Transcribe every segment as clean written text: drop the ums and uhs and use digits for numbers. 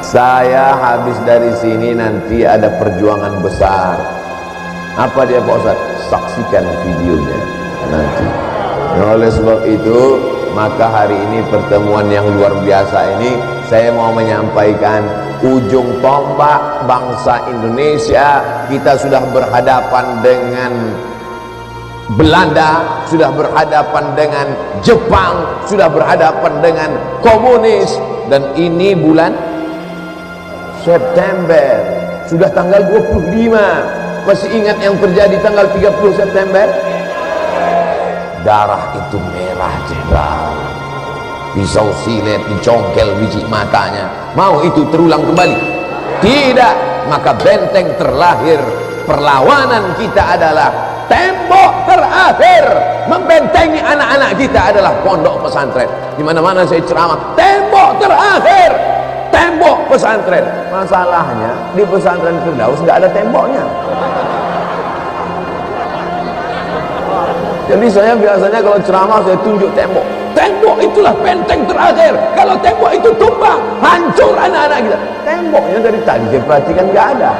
Saya habis dari sini nanti ada perjuangan besar. Apa dia Pak Ustaz? Saksikan videonya nanti. Oleh sebab itu, maka hari ini pertemuan yang luar biasa ini, saya mau menyampaikan ujung tombak bangsa Indonesia. Kita sudah berhadapan dengan Belanda, sudah berhadapan dengan Jepang, sudah berhadapan dengan komunis, dan ini bulan September, sudah tanggal 25. Masih ingat yang terjadi tanggal 30 September? Darah itu merah jendral, pisau silet dicongkel biji matanya. Mau itu terulang kembali? Tidak. Maka benteng terlahir perlawanan kita adalah tembok terakhir membentengi anak-anak kita adalah pondok pesantren. Di mana-mana saya ceramah, tembok terakhir, tembok pesantren. Masalahnya di pesantren Firdaus nggak ada temboknya. Jadi saya biasanya kalau ceramah saya tunjuk tembok. Tembok itulah benteng terakhir. Kalau tembok itu tumbang, hancur anak-anak kita. Temboknya dari tadi saya perhatikan nggak ada.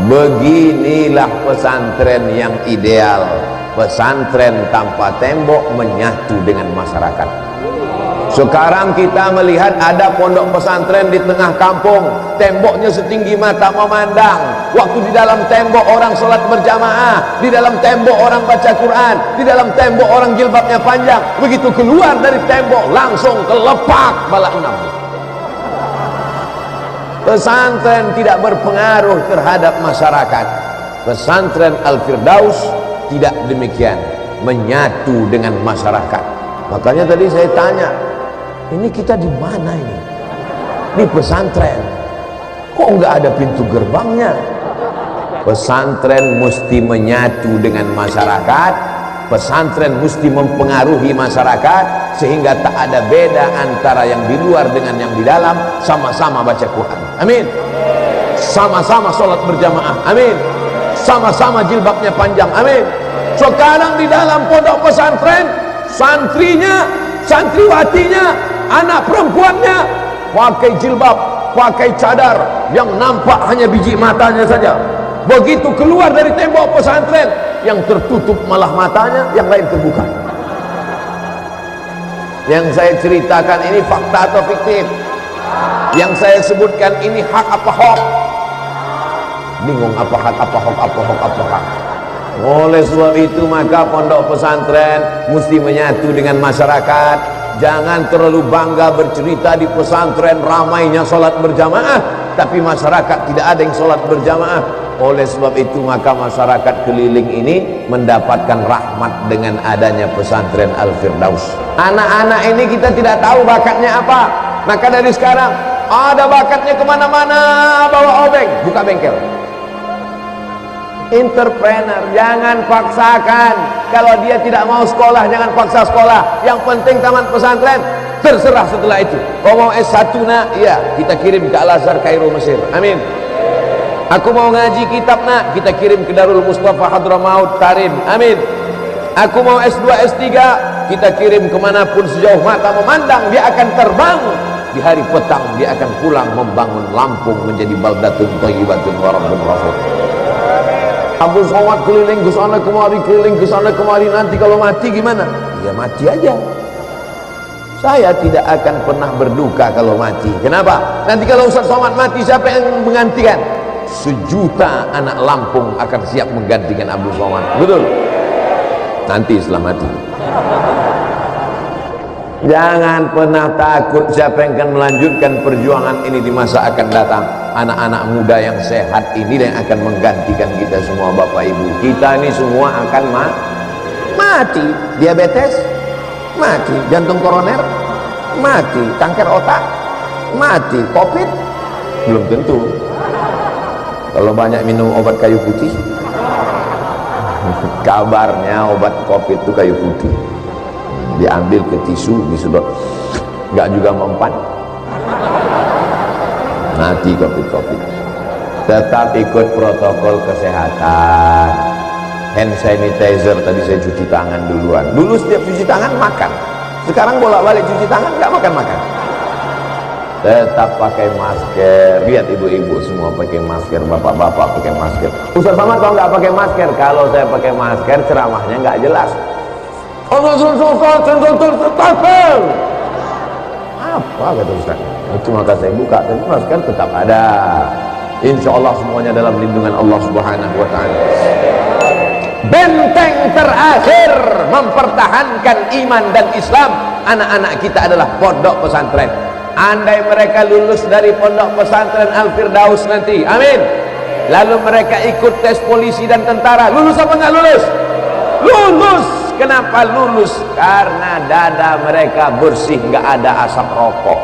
Beginilah pesantren yang ideal. Pesantren tanpa tembok menyatu dengan masyarakat. Sekarang kita melihat ada pondok pesantren di tengah kampung, temboknya setinggi mata memandang. Waktu di dalam tembok orang sholat berjamaah, di dalam tembok orang baca Quran, di dalam tembok orang jilbabnya panjang. Begitu keluar dari tembok langsung kelepak bala enam. Pesantren tidak berpengaruh terhadap masyarakat. Pesantren Al-Firdaus tidak demikian, menyatu dengan masyarakat. Makanya tadi saya tanya, ini kita di mana ini? Di pesantren. Kok nggak ada pintu gerbangnya? Pesantren mesti menyatu dengan masyarakat. Pesantren mesti mempengaruhi masyarakat sehingga tak ada beda antara yang di luar dengan yang di dalam. Sama-sama baca Quran. Amin. Sama-sama sholat berjamaah. Amin. Sama-sama jilbabnya panjang. Amin. Sekarang di dalam pondok pesantren, santrinya, santriwatinya, anak perempuannya pakai jilbab, pakai cadar, yang nampak hanya biji matanya saja. Begitu keluar dari tembok pesantren, yang tertutup malah matanya, yang lain terbuka. Yang saya ceritakan ini fakta atau fiktif? Yang saya sebutkan ini hak apa hoax? Bingung apa hak, apa hoax, apa hoax, apa hak. Oleh sebab itu maka pondok pesantren mesti menyatu dengan masyarakat. Jangan terlalu bangga bercerita di pesantren ramainya sholat berjamaah, tapi masyarakat tidak ada yang sholat berjamaah. Oleh sebab itu maka masyarakat keliling ini mendapatkan rahmat dengan adanya pesantren Al-Firdaus. Anak-anak ini kita tidak tahu bakatnya apa. Maka dari sekarang ada bakatnya kemana-mana, bawa obeng, buka bengkel. Entrepreneur, jangan paksakan. Kalau dia tidak mau sekolah, jangan paksa sekolah. Yang penting taman pesantren, terserah setelah itu. Kau mau S1 nak? Iya, kita kirim ke Al-Azhar Kairo Mesir. Amin. Aku mau ngaji kitab nak, kita kirim ke Darul Mustafa Hadramaut Tarim. Amin. Aku mau S2 S3, kita kirim kemanapun sejauh mata memandang. Dia akan terbang. Di hari petang dia akan pulang membangun Lampung menjadi baldatun thayyibatun wa rabbun ghafur. Abdul Somad keliling ke sana kemari, keliling ke sana kemari. Nanti kalau mati gimana? Ya mati aja. Saya tidak akan pernah berduka kalau mati. Kenapa? Nanti kalau Ustaz Somad mati, siapa yang menggantikan? 1 juta anak Lampung akan siap menggantikan Abdul Somad. Betul? Nanti setelah mati. Jangan pernah takut siapa yang akan melanjutkan perjuangan ini di masa akan datang. Anak-anak muda yang sehat ini yang akan menggantikan kita semua Bapak Ibu. Kita ini semua akan mati. Diabetes mati, jantung koroner mati, kanker otak mati, COVID belum tentu. Kalau banyak minum obat kayu putih, kabarnya obat COVID itu kayu putih. Diambil ke tisu, disedot, nggak juga mempan, mati COVID. Tetap ikut protokol kesehatan. Hand sanitizer, tadi saya cuci tangan duluan. Dulu setiap cuci tangan makan, sekarang bolak-balik cuci tangan, nggak makan. tetap pakai masker. Lihat ibu-ibu semua pakai masker, bapak-bapak pakai masker. Ustaz Somad kalau nggak pakai masker, kalau saya pakai masker ceramahnya nggak jelas. Apa kata Ustaz? Cuma kata saya buka, tapi masker tetap ada. Insya Allah semuanya dalam lindungan Allah Subhanahu Wa Taala. Benteng terakhir mempertahankan iman dan Islam anak-anak kita adalah pondok pesantren. Andai mereka lulus dari pondok pesantren Al-Firdaus nanti, amin, lalu mereka ikut tes polisi dan tentara, lulus apa enggak lulus? Lulus. Kenapa lulus? Karena dada mereka bersih, enggak ada asap rokok.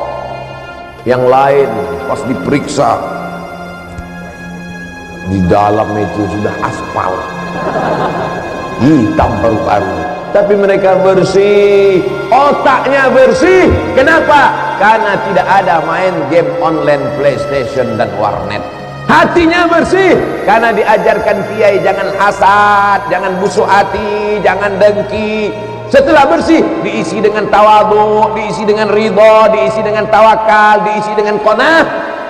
Yang lain pas diperiksa, di dalam itu sudah aspal hitam paru-paru, tapi mereka bersih, otaknya bersih. Kenapa? Karena tidak ada main game online PlayStation dan warnet. Hatinya bersih karena diajarkan kiai jangan hasad, jangan busuk hati, jangan dengki. Setelah bersih diisi dengan tawadhu, diisi dengan ridha, diisi dengan tawakal, diisi dengan qanaah,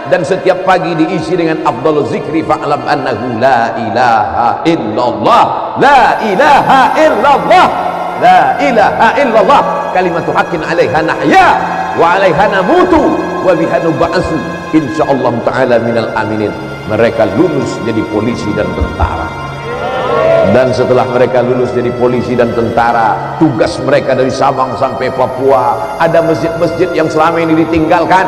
dan setiap pagi diisi dengan afdhaluz zikri fa'lam annahu la ilaha illallah, la ilaha illallah, la ilaha illallah, kalimatu haqqin 'alaiha nahya wa 'alaiha namutu wa biha nub'atsu insyaallah taala minal aminin. Mereka lulus jadi polisi dan tentara. Dan setelah mereka lulus jadi polisi dan tentara, tugas mereka dari Sabang sampai Papua, ada masjid-masjid yang selama ini ditinggalkan,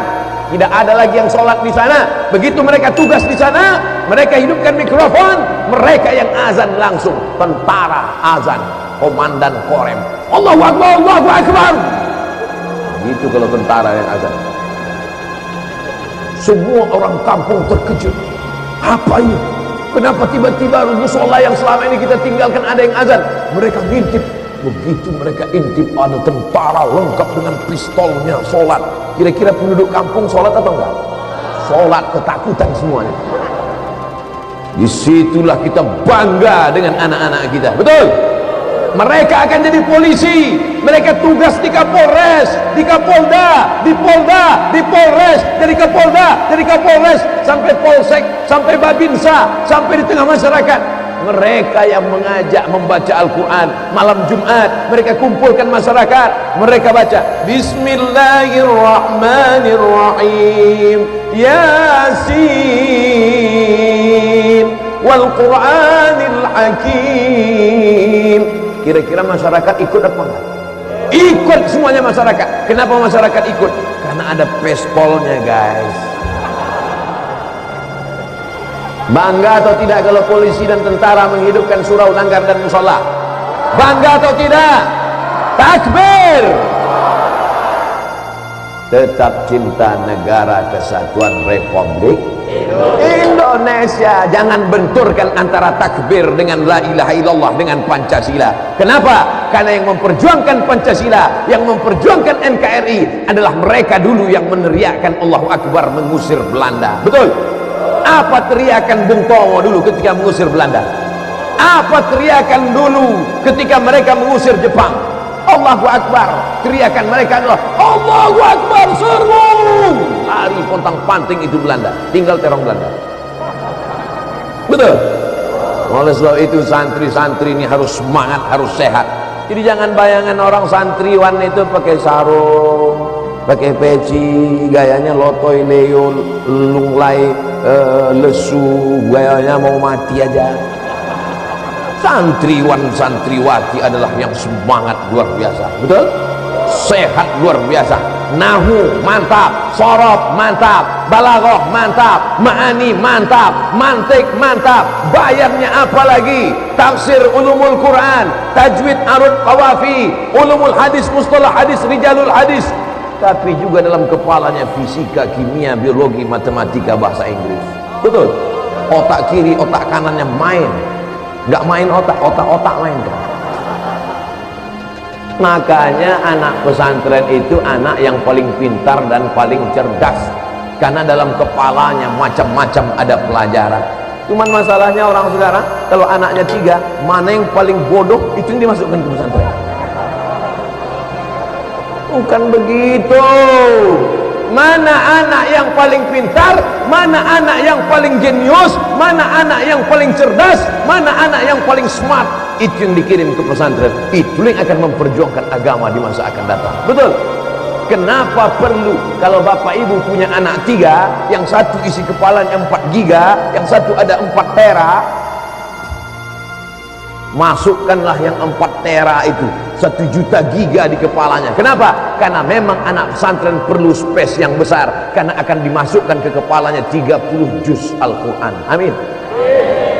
tidak ada lagi yang sholat di sana. Begitu mereka tugas di sana, mereka hidupkan mikrofon, mereka yang azan langsung. Tentara azan, komandan korem, Allahu Akbar, Allahu Akbar. Gitu kalau tentara yang azan. Semua orang kampung terkejut. Apa ini? Kenapa tiba-tiba musola yang selama ini kita tinggalkan ada yang azan? Mereka ngintip. Begitu mereka intip, ada tentara lengkap dengan pistolnya sholat. Kira-kira penduduk kampung sholat atau enggak? Sholat, ketakutan semuanya. Disitulah kita bangga dengan anak-anak kita. Betul? Mereka akan jadi polisi, mereka tugas di Kapolres, di Kapolda, di Polda, di Polres, dari Kapolda, dari Kapolres, sampai Polsek, sampai Babinsa, sampai di tengah masyarakat. Mereka yang mengajak membaca Al-Quran malam Jumat, mereka kumpulkan masyarakat, mereka baca Bismillahirrahmanirrahim, Yasin wal Quranil Hakim. Kira-kira masyarakat ikut apa enggak? Ikut semuanya masyarakat. Kenapa masyarakat ikut? Karena ada pespolnya, guys. Bangga atau tidak kalau polisi dan tentara menghidupkan surau, langgar dan musola? Bangga atau tidak? Takbir. Tetap cinta negara kesatuan Republik Indonesia. Jangan benturkan antara takbir dengan la ilaha illallah dengan Pancasila. Kenapa? Karena yang memperjuangkan Pancasila, yang memperjuangkan NKRI adalah mereka dulu yang meneriakkan Allahu Akbar mengusir Belanda. Betul? Apa teriakan Bung Tomo dulu ketika mengusir Belanda? Apa teriakan dulu ketika mereka mengusir Jepang? Allahu Akbar. Teriakan mereka adalah Allahu Akbar, serbu. Lari pontang-panting itu Belanda, tinggal terong Belanda. Betul? Oleh sebab itu santri-santri ini harus semangat, harus sehat. Jadi jangan bayangan orang santriwan itu pakai sarung, pakai peci, gayanya lotoy leo, lunglai, lesu, gayanya mau mati aja. Santriwan santriwati adalah yang semangat luar biasa. Betul? Sehat luar biasa. Nahu mantap, sorof mantap, balaghah mantap, ma'ani mantap, mantik mantap, bayarnya apa lagi? Tafsir ulumul Quran, tajwid arud qawafi, ulumul hadis, mustalah hadis, rijalul hadis. Tapi juga dalam kepalanya fisika, kimia, biologi, matematika, bahasa Inggris. Betul? Otak kiri, otak kanannya main. Nggak main otak main kan? Makanya anak pesantren itu anak yang paling pintar dan paling cerdas, karena dalam kepalanya macam-macam ada pelajaran. Cuman masalahnya orang sekarang kalau anaknya 3, mana yang paling bodoh itu yang dimasukkan ke pesantren. Bukan begitu. mana anak yang paling pintar, mana anak yang paling jenius, mana anak yang paling cerdas, mana anak yang paling smart. Itu yang dikirim ke pesantren. Itu yang akan memperjuangkan agama di masa akan datang. Betul? Kenapa perlu kalau bapak ibu punya anak 3, yang satu isi kepalanya 4 giga, yang satu ada 4 tera, masukkanlah yang 4 tera itu 1 juta giga di kepalanya. Kenapa? Karena memang anak pesantren perlu space yang besar, karena akan dimasukkan ke kepalanya 30 juz Al-Quran. Amin.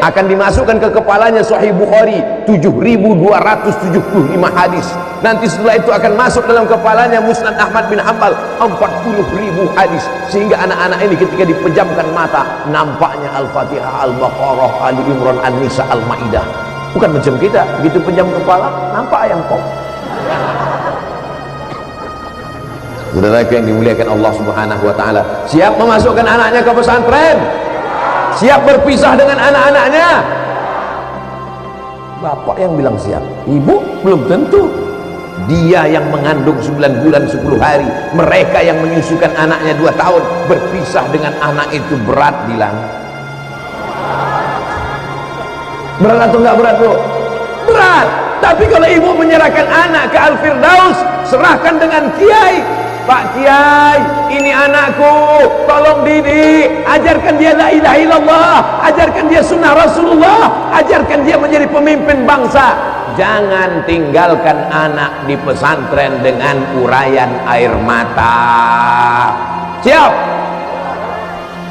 Akan dimasukkan ke kepalanya Sahih Bukhari 7.275 hadis. Nanti setelah itu akan masuk dalam kepalanya Musnad Ahmad bin Hanbal 40.000 hadis. Sehingga anak-anak ini ketika dipejamkan mata, nampaknya Al-Fatihah, Al-Baqarah, Ali Imran, An-Nisa, Al-Maidah. Bukan macam kita, begitu pejam kepala nampak ayam pop. Saudara yang dimuliakan Allah Subhanahu wa taala, siap memasukkan anaknya ke pesantren? Siap berpisah dengan anak-anaknya? Bapak yang bilang siap, ibu belum tentu. Dia yang mengandung 9 bulan 10 hari, mereka yang menyusukan anaknya 2 tahun, berpisah dengan anak itu berat, bilang. Berat atau enggak berat, bro? Berat. Tapi kalau ibu menyerahkan anak ke Al-Firdaus, serahkan dengan kiai. Pak Kiai, ini anakku, tolong didik, ajarkan dia la ilaha illallah, ajarkan dia sunnah Rasulullah, ajarkan dia menjadi pemimpin bangsa. Jangan tinggalkan anak di pesantren dengan uraian air mata. Siap?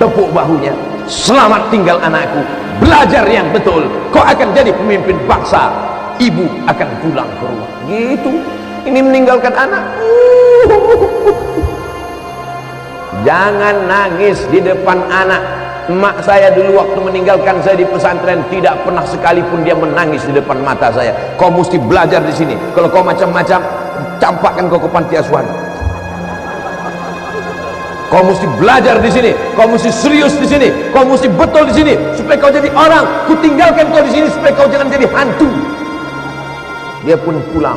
Tepuk bahunya. Selamat tinggal anakku, belajar yang betul, kau akan jadi pemimpin bangsa. Ibu akan pulang ke rumah. Gitu. Ini meninggalkan anak. Jangan nangis di depan anak. Emak saya dulu waktu meninggalkan saya di pesantren, tidak pernah sekalipun dia menangis di depan mata saya. Kau mesti belajar di sini. Kalau kau macam-macam, campakkan kau ke panti asuhan. Kau mesti belajar di sini. Kau mesti serius di sini. Kau mesti betul di sini supaya kau jadi orang. Ku tinggalkan kau di sini supaya kau jangan jadi hantu. Dia pun pulang.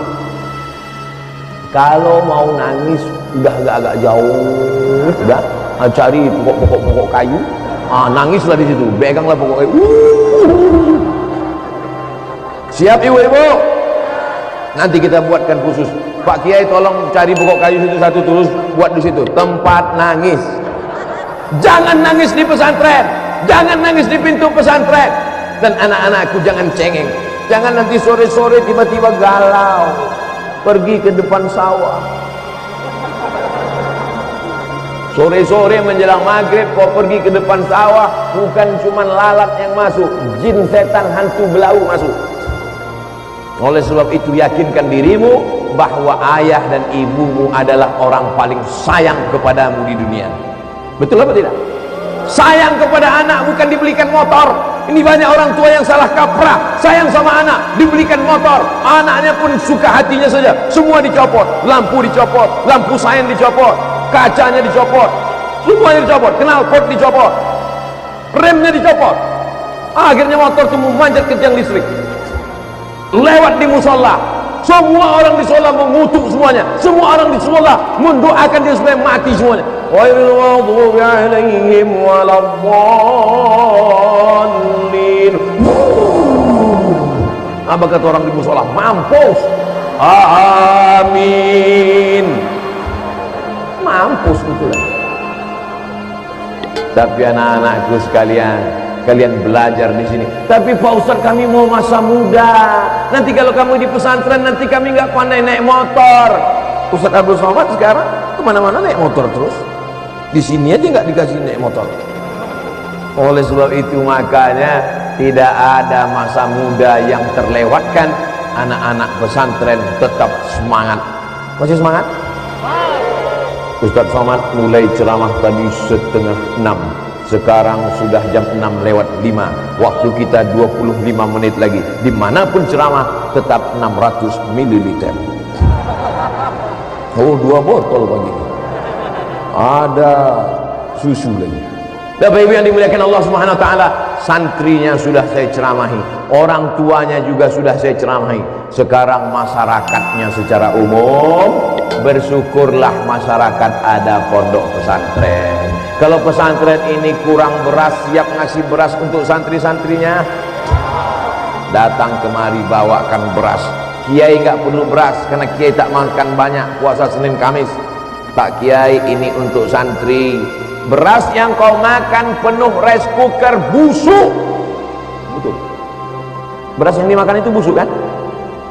Kalau mau nangis udah agak-agak jauh, udah cari pokok kayu, nangislah di situ, peganglah pokok kayu. Siap ibu-ibu? Nanti kita buatkan khusus. Pak Kiai tolong cari pokok kayu situ satu, terus buat di situ tempat nangis. Jangan nangis di pesantren, jangan nangis di pintu pesantren. Dan anak-anakku jangan cengeng, jangan nanti sore-sore tiba-tiba galau pergi ke depan sawah. Sore-sore menjelang maghrib kau pergi ke depan sawah, bukan cuma lalat yang masuk, jin, setan, hantu, belau masuk. Oleh sebab itu yakinkan dirimu bahwa ayah dan ibumu adalah orang paling sayang kepadamu di dunia. Betul apa tidak? Sayang kepada anak bukan dibelikan motor. Ini banyak orang tua yang salah kaprah. Sayang sama anak, dibelikan motor, anaknya pun suka hatinya saja, semua dicopot, lampu dicopot, lampu sain dicopot, kacanya dicopot, semuanya dicopot, knalpot dicopot, remnya dicopot. Akhirnya motor itu memanjat ke tiang listrik, lewat di musola. Semua orang di musola mengutuk semuanya, semua orang di musola mendoakan dia supaya mati semuanya. Ghairil maghdubi alaihim waladdallin. Apa kata orang di musola? Mampus. Amin. Mampus itulah. Tapi anak-anakku sekalian, kalian belajar di sini. Tapi Pak Ustaz, kami mau masa muda. Nanti kalau kamu di pesantren, nanti kami nggak pandai naik motor. Ustaz Abdul Somad sekarang kemana-mana naik motor terus. Di sini aja nggak dikasih naik motor. Oleh sebab itu makanya tidak ada masa muda yang terlewatkan. Anak-anak pesantren tetap semangat. Masih semangat? Ustaz Somad mulai ceramah tadi 5:30. Sekarang sudah jam 6:05. Waktu kita 25 menit lagi. Dimanapun ceramah tetap 600 ml. Oh, 2 botol pagi. Ada susu lagi. Bapak Ibu yang dimuliakan Allah Subhanahu wa taala, santrinya sudah saya ceramahi, orang tuanya juga sudah saya ceramahi. Sekarang masyarakatnya secara umum bersyukurlah masyarakat ada pondok pesantren. Kalau pesantren ini kurang beras, siap ngasih beras untuk santri-santrinya, datang kemari bawakan beras. Kiai nggak perlu beras karena kiai tak makan banyak puasa Senin Kamis. Pak Kiai, ini untuk santri. Beras yang kau makan penuh rice cooker busuk. Betul. Beras yang dimakan itu busuk kan?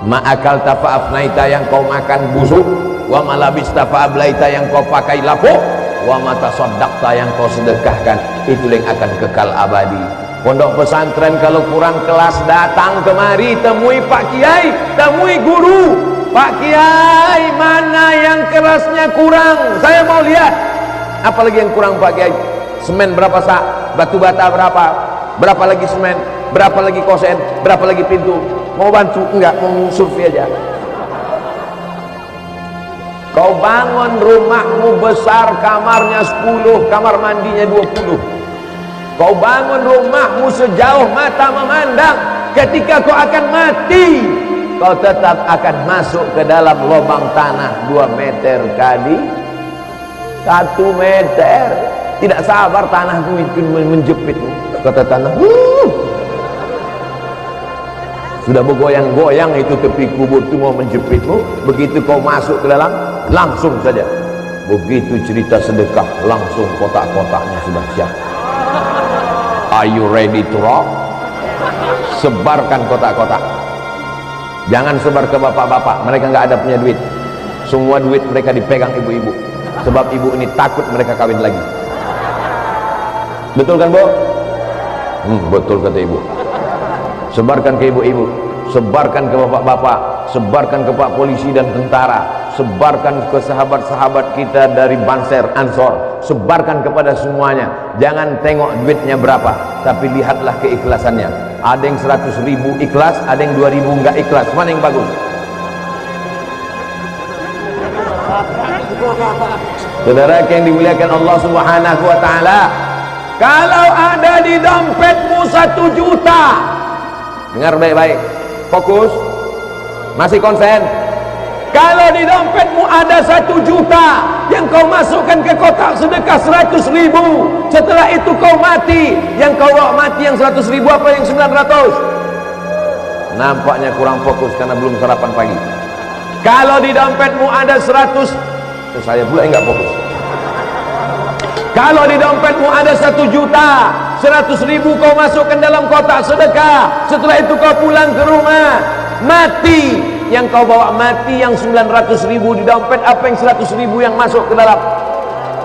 Ma'akal tafa'afnaita, yang kau makan busuk. Wa malabis tafa'ablaita, yang kau pakai lapuk. Wa matasaddaqta, yang kau sedekahkan, itu yang akan kekal abadi. Pondok pesantren kalau kurang kelas, datang kemari, temui Pak Kiai, temui guru. Pak Kiai, mana yang kelasnya kurang? Saya mau lihat. Apalagi yang kurang Pak Kiai? Semen berapa sak? Batu bata berapa? Berapa lagi semen? Berapa lagi kosen? Berapa lagi pintu? Mau bantu? Enggak, mau survei aja. Kau bangun rumahmu besar, kamarnya 10, kamar mandinya 20. Kau bangun rumahmu sejauh mata memandang. Ketika kau akan mati, kau tetap akan masuk ke dalam lubang tanah 2 meter kali 1 meter. Tidak sabar tanah itu menjepitmu. Kata tanah, sudah bergoyang-goyang itu tepi kubur itu mau menjepitmu. Begitu kau masuk ke dalam, langsung saja. Begitu cerita sedekah, langsung kotak-kotaknya sudah siap. Are you ready to rock? Sebarkan kotak-kotak. Jangan sebar ke bapak-bapak, mereka nggak ada punya duit. Semua duit mereka dipegang ibu-ibu. Sebab ibu ini takut mereka kawin lagi. Betul kan, Bu? Betul kata ibu. Sebarkan ke ibu-ibu, sebarkan ke bapak-bapak, sebarkan ke Pak Polisi dan tentara, sebarkan ke sahabat-sahabat kita dari Banser, Ansor, sebarkan kepada semuanya. Jangan tengok duitnya berapa, tapi lihatlah keikhlasannya. Ada yang 100.000 ikhlas, ada yang 2.000 enggak ikhlas. Mana yang bagus? Saudara yang dimuliakan Allah Subhanahu wa taala, kalau ada di dompetmu 1 juta, dengar baik-baik, fokus, masih konsen. Kalau di dompetmu ada 1 juta yang kau masukkan ke kotak sedekah 100.000, setelah itu kau mati, yang kau bawa mati yang 100.000 apa yang 900? Nampaknya kurang fokus karena belum sarapan pagi. Kalau di dompetmu ada 100, saya pula enggak fokus. Kalau di dompetmu ada 1 juta, 100.000 kau masukkan dalam kotak sedekah, setelah itu kau pulang ke rumah, mati, yang kau bawa mati yang 900.000 di dompet, apa yang 100.000 yang masuk ke dalam?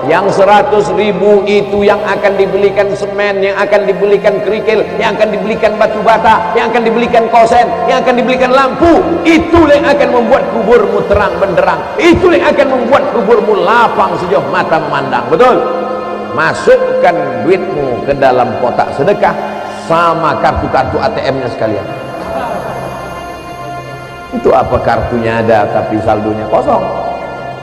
Yang 100.000 itu yang akan dibelikan semen, yang akan dibelikan kerikil, yang akan dibelikan batu bata, yang akan dibelikan kosen, yang akan dibelikan lampu. Itu yang akan membuat kuburmu terang benderang, itu yang akan membuat kuburmu lapang sejauh mata memandang. Betul? Masukkan duitmu ke dalam kotak sedekah sama kartu-kartu ATM-nya sekalian. Itu apa, kartunya ada tapi saldonya kosong.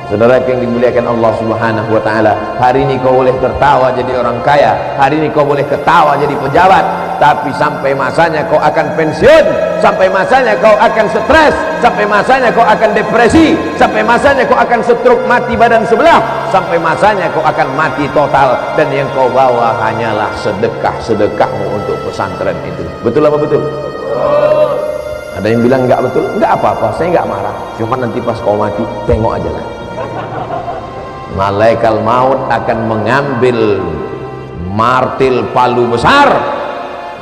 Saudara yang dimuliakan Allah Subhanahu wa taala, hari ini kau boleh tertawa jadi orang kaya, hari ini kau boleh ketawa jadi pejabat, tapi sampai masanya kau akan pensiun, sampai masanya kau akan stres, sampai masanya kau akan depresi, sampai masanya kau akan stroke, mati badan sebelah, sampai masanya kau akan mati total, dan yang kau bawa hanyalah sedekahmu untuk pesantren itu. Betul apa betul? Ada yang bilang enggak betul? Enggak apa-apa, saya enggak marah, cuma nanti pas kau mati tengok aja lah. Malaikat maut akan mengambil martil palu besar,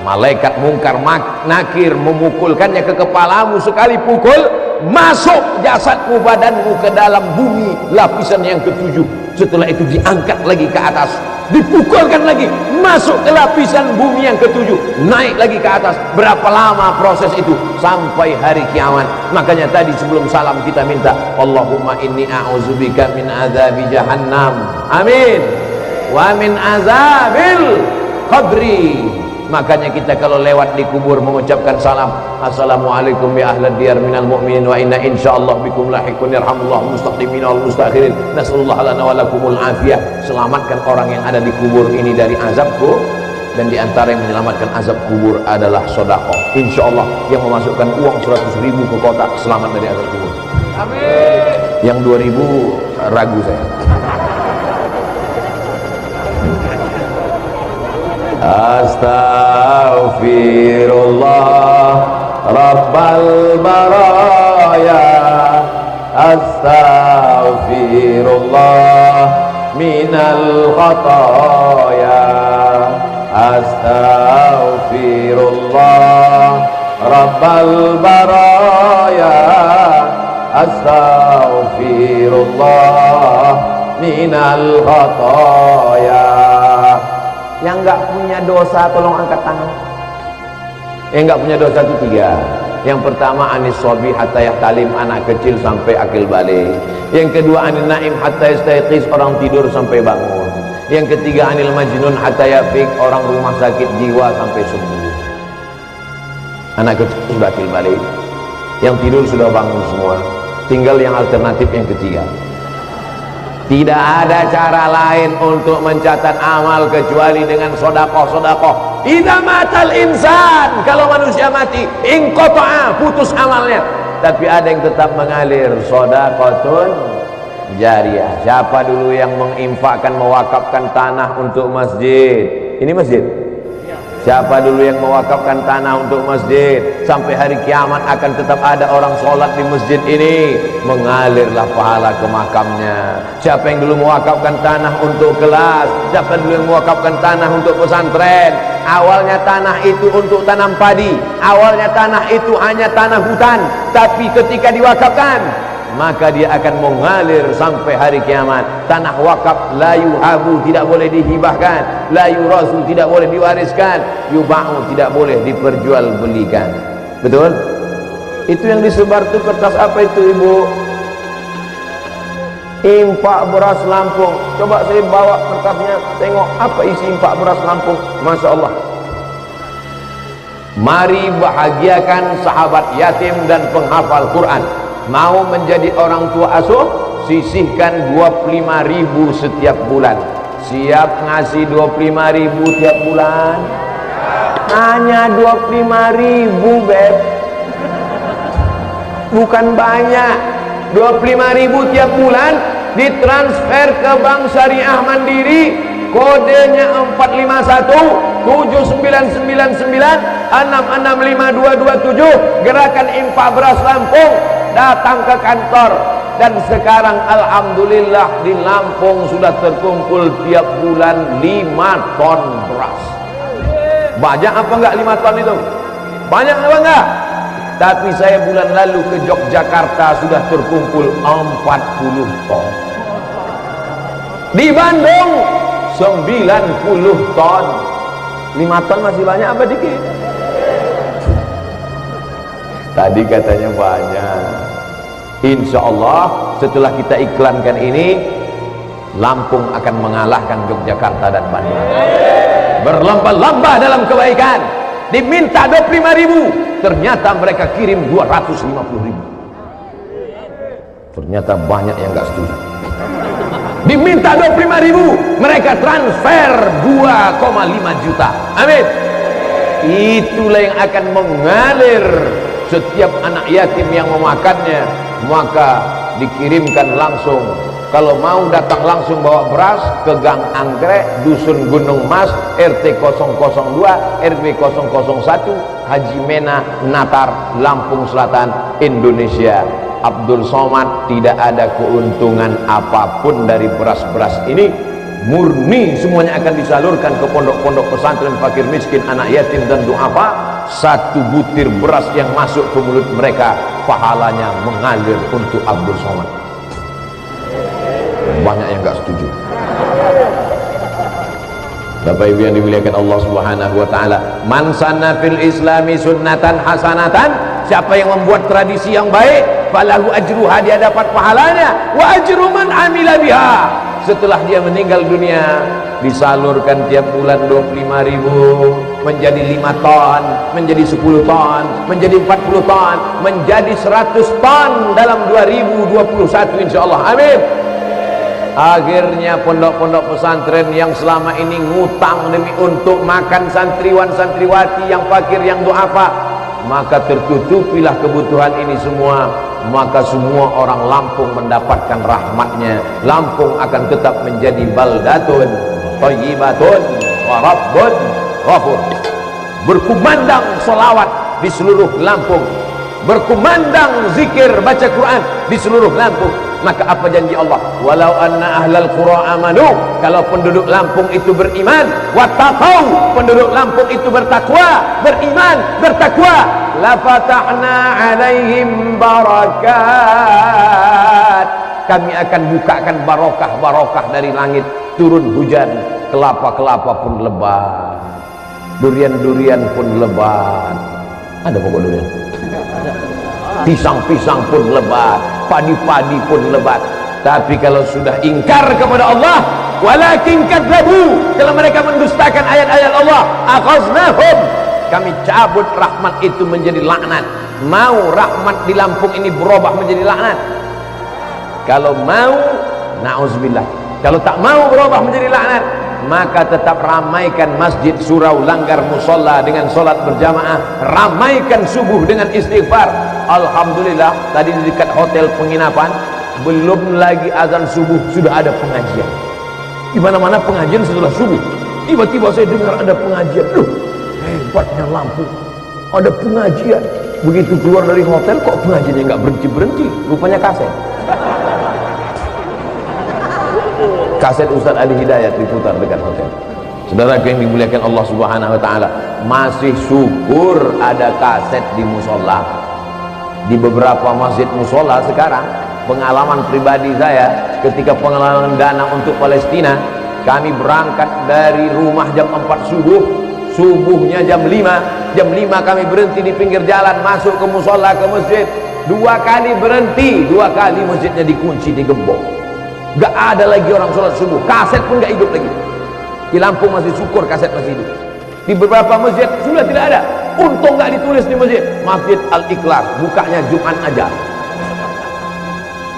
malaikat mungkar nakir memukulkannya ke kepalamu, sekali pukul masuk jasadmu, badanmu ke dalam bumi lapisan yang ke-7. Setelah itu diangkat lagi ke atas, dipukulkan lagi masuk ke lapisan bumi yang ke-7, naik lagi ke atas. Berapa lama proses itu? Sampai hari kiamat. Makanya tadi sebelum salam kita minta, Allahumma inni a'udzubika min azabi jahannam, amin, wa min azabil qabri. Makanya kita kalau lewat di kubur mengucapkan salam, assalamualaikum ya ahlad diyar minal mu'minin wa inna insyaallah bikum lahiqun yarhamullah mustaqimin wal mustakhirin nasallallahu lana wa lakumul afiyah. Selamatkan orang yang ada di kubur ini dari azabku, dan di antara yang menyelamatkan azab kubur adalah sedekah. Insyaallah yang memasukkan uang 100.000 ke kotak, selamat dari azab kubur. Amin. Yang 2000 ragu saya. Astaghfirullah Rabbal baraya, astaghfirullah minal khataya, astaghfirullah Rabbal baraya, astaghfirullah minal khataya. Yang nggak punya dosa tolong angkat tangan. Yang nggak punya dosa itu 3. Yang pertama anis sobi hatta yahtalim, anak kecil sampai akil balik. Yang kedua anil naim hatta yastayqiz, orang tidur sampai bangun. Yang ketiga anil majnun hatta yafiq, orang rumah sakit jiwa sampai sembuh. Anak kecil sudah akil balik, yang tidur sudah bangun semua. Tinggal yang alternatif yang ketiga. Tidak ada cara lain untuk mencatat amal kecuali dengan sodakoh. Idza matal insan, kalau manusia mati, inqata'a, putus amalnya. Tapi ada yang tetap mengalir, sodakotun jariyah. Siapa dulu yang menginfakkan, mewakafkan tanah untuk masjid? Ini masjid. Siapa dulu yang mewakafkan tanah untuk masjid? Sampai hari kiamat akan tetap ada orang sholat di masjid ini, mengalirlah pahala ke makamnya. Siapa yang dulu mewakafkan tanah untuk kelas? Siapa dulu yang mewakafkan tanah untuk pesantren? Awalnya tanah itu untuk tanam padi, awalnya tanah itu hanya tanah hutan, tapi ketika diwakafkan, maka dia akan mengalir sampai hari kiamat. Tanah wakaf la yuhabu, tidak boleh dihibahkan, la yurasu, tidak boleh diwariskan, yuba'u, tidak boleh diperjualbelikan. Betul? Itu yang disebar tuh kertas apa itu, Ibu? Infak beras Lampung. Coba saya bawa kertasnya, tengok apa isi infak beras Lampung. Masya Allah. Mari bahagiakan sahabat yatim dan penghafal Quran. Mau menjadi orang tua asuh, sisihkan 25.000 setiap bulan. Siap ngasih 25.000 tiap bulan? Hanya 25.000, Beb. Bukan banyak. 25.000 tiap bulan ditransfer ke Bank Syariah Mandiri, kodenya 451 7999 665227, Gerakan Infak Beras Lampung. Datang ke kantor, dan sekarang alhamdulillah di Lampung sudah terkumpul tiap bulan 5 ton beras. Banyak apa enggak 5 ton itu? Banyak apa enggak? Tapi saya bulan lalu ke Yogyakarta sudah terkumpul 40 ton. Di Bandung 90 ton. 5 ton masih banyak apa dikit? Tadi katanya banyak. Insya Allah setelah kita iklankan ini, Lampung akan mengalahkan Yogyakarta dan Bandung. Berlomba-lomba dalam kebaikan. Diminta 25.000, ternyata mereka kirim 250.000. Ternyata banyak yang gak setuju. Diminta 25.000, mereka transfer 2,5 juta. Amin. Itulah yang akan mengalir setiap anak yatim yang memakannya, maka dikirimkan langsung. Kalau mau datang langsung bawa beras ke Gang Anggrek, Dusun Gunung Mas, RT 002, RW 001, Haji Mena, Natar, Lampung Selatan, Indonesia. Abdul Somad tidak ada keuntungan apapun dari beras-beras ini. Murni semuanya akan disalurkan ke pondok-pondok pesantren fakir miskin, anak yatim dan duafa. Satu butir beras yang masuk ke mulut mereka, pahalanya mengalir untuk Abdul Somad. Banyak yang gak setuju. Bapak Ibu yang dimuliakan Allah Subhanahu wa taala, man sanna fil islami sunnatan hasanatan, siapa yang membuat tradisi yang baik, falahu ajruha, dia dapat pahalanya, wa ajru man amila biha. Setelah dia meninggal dunia, disalurkan tiap bulan 25.000 menjadi 5 ton, menjadi 10 ton, menjadi 40 ton, menjadi 100 ton dalam 2021 insyaallah. Amin. Akhirnya pondok-pondok pesantren yang selama ini ngutang demi untuk makan santriwan santriwati yang fakir, yang duafa, maka tertutupilah kebutuhan ini semua maka semua orang Lampung mendapatkan rahmatnya. Lampung akan tetap menjadi baldatun thayyibatun wa rabbun ghafur. Berkumandang selawat di seluruh Lampung, berkumandang zikir baca Quran di seluruh Lampung. Maka apa janji Allah? Walau anna ahlal qura amanu, kalau penduduk Lampung itu beriman, wattaqau, penduduk Lampung itu bertakwa, beriman, bertakwa, la fatahna alaihim barakat, kami akan bukakan barokah-barokah dari langit, turun hujan, kelapa-kelapa pun lebat, durian-durian pun lebat. Ada pokok durian? Pisang-pisang pun lebat, padi-padi pun lebat. Tapi kalau sudah ingkar kepada Allah, walakin kadzabu, kalau mereka mendustakan ayat-ayat Allah, akhaznahum, kami cabut rahmat itu menjadi laknat. Mau rahmat di Lampung ini berubah menjadi laknat? Kalau mau, na'udzubillah. Kalau tak mau berubah menjadi laknat, maka tetap ramaikan masjid surau, langgar musola dengan solat berjamaah, ramaikan subuh dengan istighfar. Alhamdulillah, tadi di dekat hotel penginapan, belum lagi azan subuh sudah ada pengajian. Di mana-mana pengajian setelah subuh. Tiba-tiba saya dengar ada pengajian. Loh, hebatnya Lampung, ada pengajian. Begitu keluar dari hotel, kok pengajiannya nggak berhenti-berhenti? Rupanya kaset. Kaset Ustaz Ali Hidayat diputar dekat hotel. Saudara yang dimuliakan Allah Subhanahu wa taala, masih syukur ada kaset di musola. Di beberapa masjid musola sekarang, pengalaman pribadi saya ketika pengalaman dana untuk Palestina, kami berangkat dari rumah jam 4 subuh, subuhnya jam 5, jam 5 kami berhenti di pinggir jalan, masuk ke musola, ke masjid, 2 kali berhenti, 2 kali masjidnya dikunci, digembok. Gak ada lagi orang sholat subuh, kaset pun gak hidup lagi. Di Lampung masih syukur kaset masih hidup. Di beberapa masjid sudah tidak ada. Untung gak ditulis di masjid, Masjid Al-Ikhlas, bukanya Jumat aja.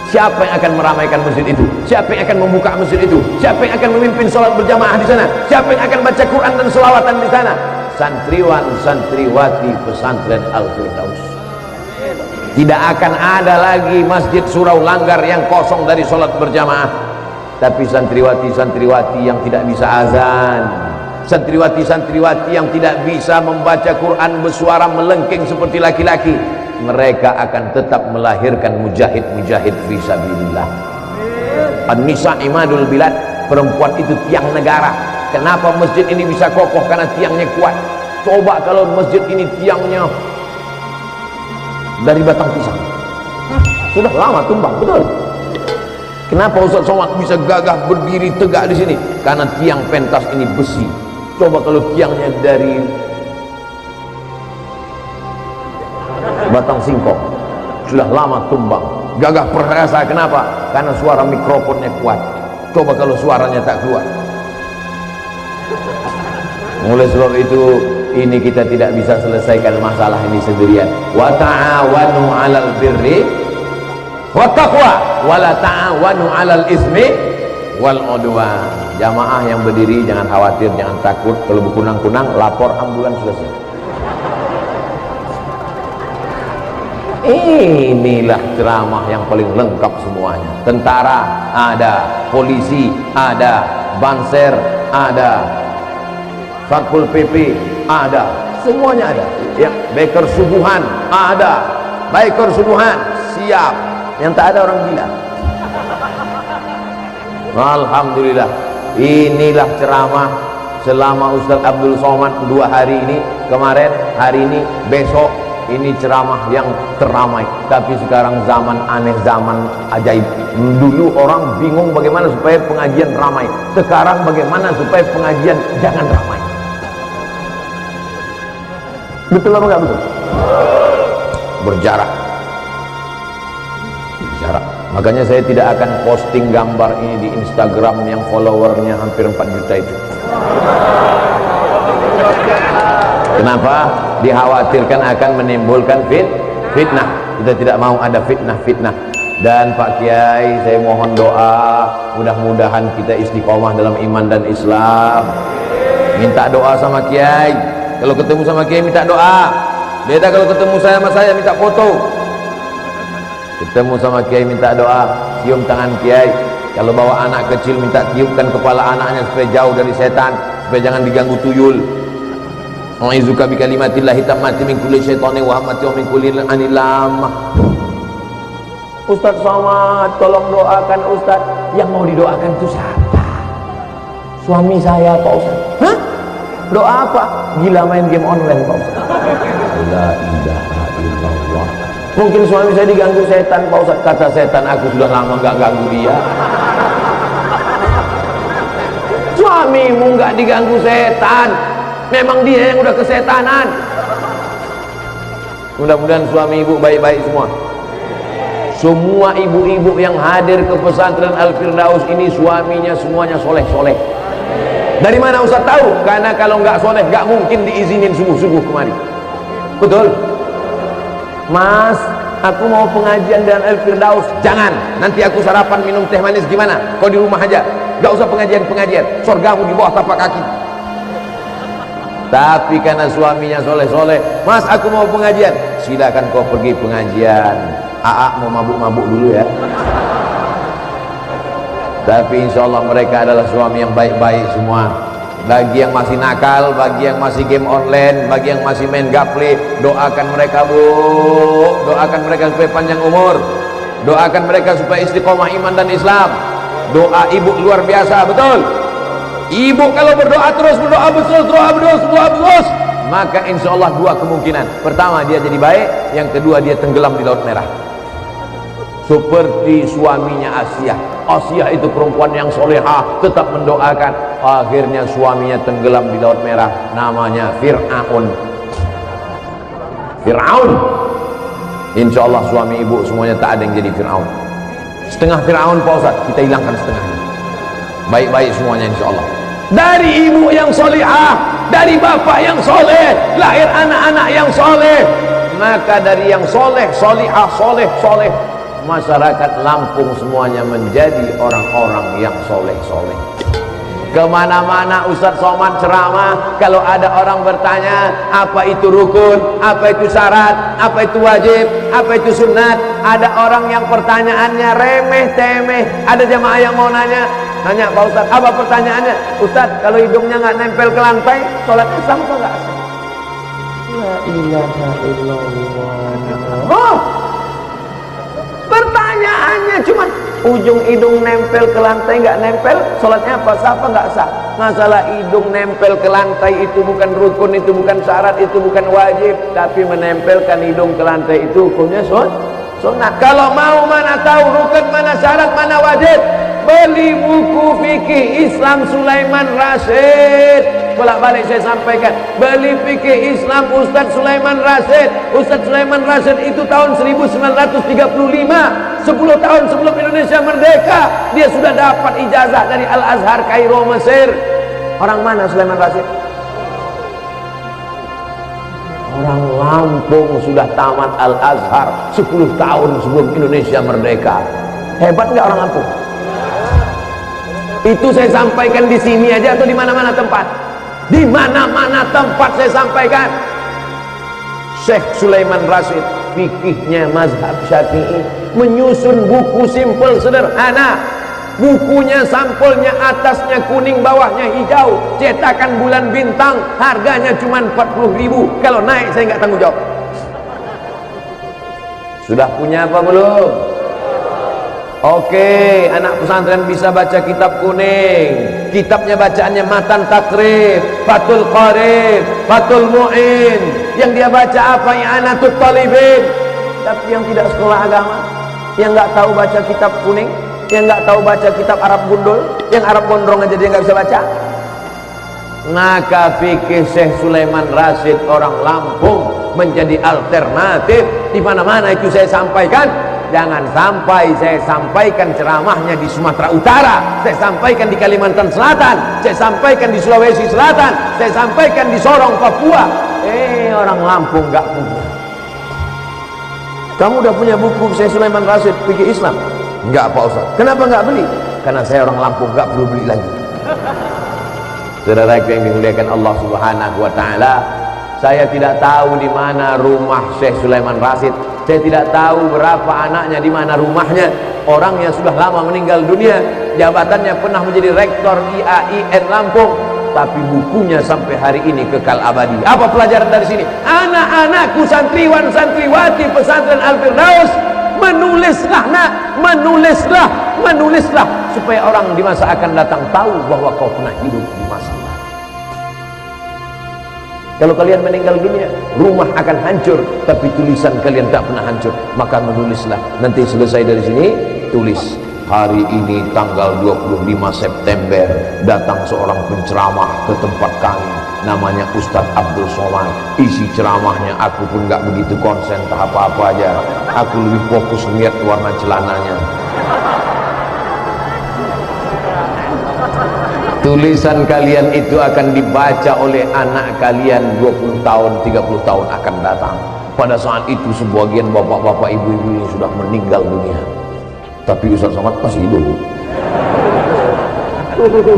Siapa yang akan meramaikan masjid itu? Siapa yang akan membuka masjid itu? Siapa yang akan memimpin sholat berjamaah di sana? Siapa yang akan baca Quran dan selawatan di sana? Santriwan santriwati pesantren Al-Firdaus. Tidak akan ada lagi masjid surau langgar yang kosong dari sholat berjamaah. Tapi santriwati-santriwati yang tidak bisa azan, santriwati-santriwati yang tidak bisa membaca Quran bersuara melengking seperti laki-laki, mereka akan tetap melahirkan mujahid-mujahid fisabilillah. An-nisa imadul bilad, perempuan itu tiang negara. Kenapa masjid ini bisa kokoh? Karena tiangnya kuat. Coba kalau masjid ini tiangnya dari batang pisang, sudah lama tumbang, betul. Kenapa Ustaz Somad bisa gagah berdiri tegak di sini? Karena tiang pentas ini besi. Coba kalau tiangnya dari batang singkong, sudah lama tumbang. Gagah perkasa, kenapa? Karena suara mikrofonnya kuat. Coba kalau suaranya tak keluar. Oleh sebab itu, ini kita tidak bisa selesaikan masalah ini sendirian. Wa ta'awanu 'alal birri wa taqwa wa la ta'awanu 'alal ismi wal 'udwan. Jamaah yang berdiri jangan khawatir, jangan takut. Kalau berkunang-kunang lapor ambulan, selesai. Inilah ceramah yang paling lengkap semuanya. Tentara ada, polisi ada, banser ada, Satpol PP ada, semuanya ada. Ya, biker subuhan ada, biker subuhan siap. Yang tak ada orang gila. Alhamdulillah, inilah ceramah selama Ustaz Abdul Somad 2 hari ini, kemarin, hari ini, besok. Ini ceramah yang teramai. Tapi sekarang zaman aneh, zaman ajaib. Dulu orang bingung bagaimana supaya pengajian ramai. Sekarang bagaimana supaya pengajian jangan ramai. Betul apa enggak betul? Berjarak. Jarak. Makanya saya tidak akan posting gambar ini di Instagram yang followernya hampir 4 juta itu. Kenapa? Dikhawatirkan akan menimbulkan fitnah. Kita tidak mau ada fitnah. Dan Pak Kiai, saya mohon doa, mudah-mudahan kita istiqomah dalam iman dan Islam. Minta doa sama Kiai. Kalau ketemu sama Kiai minta doa. Beda kalau ketemu saya sama saya minta foto. Ketemu sama kiai minta doa, cium tangan kiai. Kalau bawa anak kecil minta tiupkan kepala anaknya supaya jauh dari setan, supaya jangan diganggu tuyul. A'udzuka bi kalimatillahi tammati min kulli syaithanin wa hammatin wa min kulli anil lamah. Ustaz Somad, tolong doakan Ustaz. Yang mau didoakan itu siapa? Suami saya Pak Ustaz. Hah? Doa apa? Gila main game online Pak Ustaz. La ilaha illallah. Mungkin suami saya diganggu setan Pak Ustaz. Kata setan, aku sudah lama gak ganggu dia. Suamimu gak diganggu setan, memang dia yang udah kesetanan. Mudah-mudahan suami ibu baik-baik semua. Semua ibu-ibu yang hadir ke pesantren Al-Firdaus ini suaminya semuanya soleh-soleh. Dari mana Ustaz tahu? Karena kalau nggak soleh nggak mungkin diizinin subuh-subuh kemari. Betul? Mas, aku mau pengajian dengan Al-Firdaus. Jangan, nanti aku sarapan minum teh manis gimana? Kau di rumah aja, nggak usah pengajian-pengajian. Surgamu di bawah tapak kaki. Tapi karena suaminya soleh-soleh, Mas aku mau pengajian. Silakan kau pergi pengajian. Mau mabuk-mabuk dulu ya. Tapi insya Allah mereka adalah suami yang baik-baik semua. Bagi yang masih nakal, bagi yang masih game online, bagi yang masih main gaple, doakan mereka bu, doakan mereka supaya panjang umur, doakan mereka supaya istiqomah iman dan Islam. Doa ibu luar biasa, betul. Ibu kalau berdoa terus, berdoa terus, maka insya Allah dua kemungkinan. Pertama dia jadi baik, yang kedua dia tenggelam di Laut Merah. Seperti suaminya Asia itu perempuan yang solehah, tetap mendoakan, akhirnya suaminya tenggelam di Laut Merah, namanya Fir'aun. Insya Allah suami ibu semuanya tak ada yang jadi Fir'aun. Setengah Fir'aun Pak Ustaz, kita hilangkan setengahnya. Baik-baik semuanya insya Allah. Dari ibu yang solehah, dari bapak yang soleh, lahir anak-anak yang soleh. Maka dari yang soleh, solehah, soleh, masyarakat Lampung semuanya menjadi orang-orang yang soleh-soleh. Kemana-mana Ustaz Somad ceramah, kalau ada orang bertanya apa itu rukun, apa itu syarat, apa itu wajib, apa itu sunat, ada orang yang pertanyaannya remeh-temeh. Ada jamaah yang mau nanya Pak Ustaz, apa pertanyaannya? Ustaz, kalau hidungnya nggak nempel ke lantai, sholatnya sah atau nggak sah? La ilaha illallah. Oh, pertanyaannya cuma ujung hidung nempel ke lantai nggak nempel, sholatnya apa sah apa nggak sah? Masalah hidung nempel ke lantai itu bukan rukun, itu bukan syarat, itu bukan wajib, tapi menempelkan hidung ke lantai itu hukumnya sunat. Kalau mau mana tahu rukun, mana syarat, mana wajib, beli buku fikih Islam Sulaiman Rasyid. Bolak-balik saya sampaikan, beli fikih Islam Ustadz Sulaiman Rasyid. Ustadz Sulaiman Rasyid itu tahun 1935, 10 tahun sebelum Indonesia merdeka, dia sudah dapat ijazah dari Al-Azhar Kairo Mesir. Orang mana Sulaiman Rasyid? Orang Lampung, sudah tamat Al-Azhar 10 tahun sebelum Indonesia merdeka. Hebat nggak orang Lampung? Itu saya sampaikan di sini aja atau di mana-mana tempat? Di mana-mana tempat saya sampaikan. Syekh Sulaiman Rasyid, fikihnya mazhab Syafi'i, menyusun buku simpel sederhana. Bukunya sampulnya atasnya kuning, bawahnya hijau, cetakan bulan bintang, harganya cuma 40.000. Kalau naik saya nggak tanggung jawab. Sudah punya apa belum? Oke, anak pesantren bisa baca kitab kuning. Kitabnya bacaannya Matan Takrib, Fathul Qarib, Fathul Mu'in. Yang dia baca apa? I'anatul Talibin. Tapi yang tidak sekolah agama, yang nggak tahu baca kitab kuning, yang nggak tahu baca kitab Arab gundul, yang Arab gondrong aja dia nggak bisa baca. Maka fikih Syekh Sulaiman Rasyid orang Lampung menjadi alternatif. Di mana-mana itu saya sampaikan. Jangan sampai saya sampaikan ceramahnya di Sumatera Utara, saya sampaikan di Kalimantan Selatan, saya sampaikan di Sulawesi Selatan, saya sampaikan di Sorong, Papua. Orang Lampung nggak punya. Kamu udah punya buku saya Sulaiman Rasyid fikih Islam? Enggak Pak Ustaz. Kenapa nggak beli? Karena saya orang Lampung, nggak perlu beli lagi. Saudara yang dimuliakan Allah Subhanahu wa taala, Saya tidak tahu di mana rumah Syekh Sulaiman Rasyid. Saya tidak tahu berapa anaknya, di mana rumahnya. Orang yang sudah lama meninggal dunia, jabatannya pernah menjadi rektor IAIN Lampung, tapi bukunya sampai hari ini kekal abadi. Apa pelajaran dari sini? Anak-anakku santriwan santriwati pesantren Al-Firdaus, menulislah nak, menulislah supaya orang di masa akan datang tahu bahwa kau pernah hidup di masa lalu. Kalau kalian meninggal dunia, rumah akan hancur, tapi tulisan kalian tak pernah hancur. Maka menulislah. Nanti selesai dari sini, tulis, hari ini tanggal 25 September datang seorang penceramah ke tempat kami, namanya Ustadz Abdul Somad. Isi ceramahnya aku pun gak begitu konsen, tak apa-apa aja. Aku lebih fokus lihat warna celananya. Tulisan kalian itu akan dibaca oleh anak kalian 20 tahun, 30 tahun akan datang. Pada saat itu sebagian bapak-bapak, ibu-ibu yang sudah meninggal dunia, tapi Ustaz Somad masih hidup.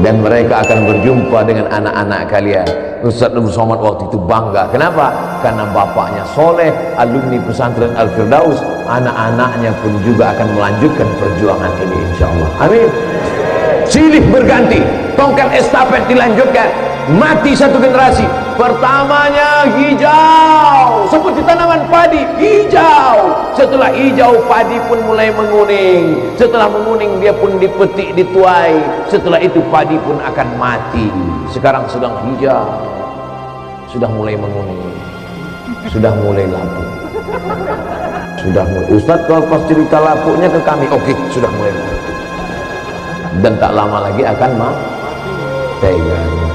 Dan mereka akan berjumpa dengan anak-anak kalian. Ustaz Abdul Somad waktu itu bangga. Kenapa? Karena bapaknya soleh, alumni pesantren Al-Firdaus. Anak-anaknya pun juga akan melanjutkan perjuangan ini, insyaAllah. Amin. Silih berganti, tongkat estafet dilanjutkan. Mati satu generasi. Pertamanya hijau, seperti tanaman padi, hijau. Setelah hijau, padi pun mulai menguning. Setelah menguning, dia pun dipetik, dituai. Setelah itu padi pun akan mati. Sekarang sedang hijau, sudah mulai menguning, sudah mulai lapuk, sudah mulai. Ustaz, kalau pas cerita lapuknya ke kami, oke, sudah mulai lapuk. Dan tak lama lagi akan teganya.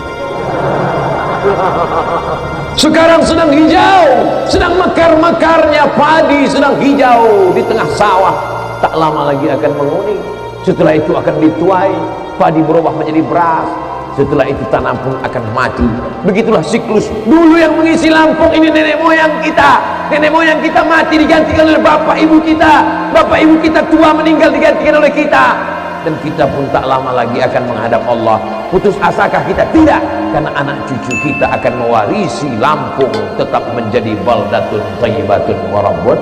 Sekarang sedang hijau, sedang mekar-mekarnya padi, sedang hijau di tengah sawah. Tak lama lagi akan menguning. Setelah itu akan dituai, padi berubah menjadi beras. Setelah itu tanam pun akan mati. Begitulah siklus. Dulu yang mengisi Lampung ini nenek moyang kita. Nenek moyang kita mati digantikan oleh bapak ibu kita. Bapak ibu kita tua meninggal digantikan oleh kita. Dan kita pun tak lama lagi akan menghadap Allah. Putus asakah kita? Tidak, karena anak cucu kita akan mewarisi Lampung tetap menjadi baldatun thayyibatun wa rabbun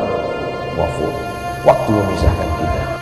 ghafur. Waktu memisahkan kita.